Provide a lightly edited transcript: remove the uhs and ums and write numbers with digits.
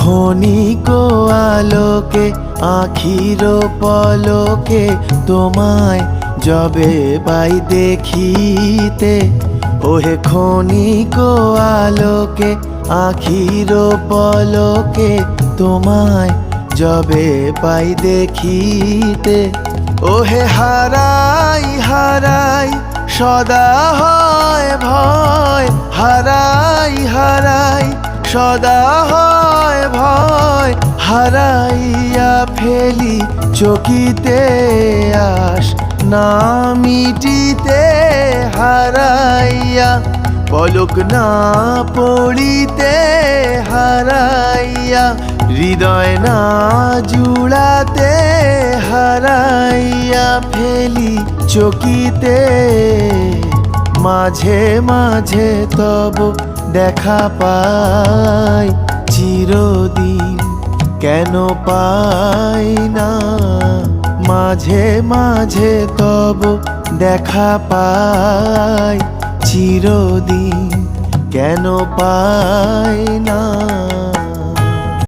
ক্ষণিক আলোকে আখির পলকে তোমায় যবে পাই দেখিতে। ওহে ক্ষণিক আলোকে আখির পলকে তোমায় যবে পাই দেখিতে। ওহে হারাই হারাই সদা হয় ভয়, হারাই হারাই সদা হয় ভয়। হারাইয়া ফেলি চকিতে আস না মিটিতে, হারাইয়া পলক না পড়িতে, হারাইয়া হৃদয় না জুড়াতে, হারাইয়া ফেলি চকিতে। মাঝে মাঝে তব দেখা পাই চিরদিন কেন পাই না। মাঝে মাঝে তব দেখা পাই চিরদিন কেন পাই না।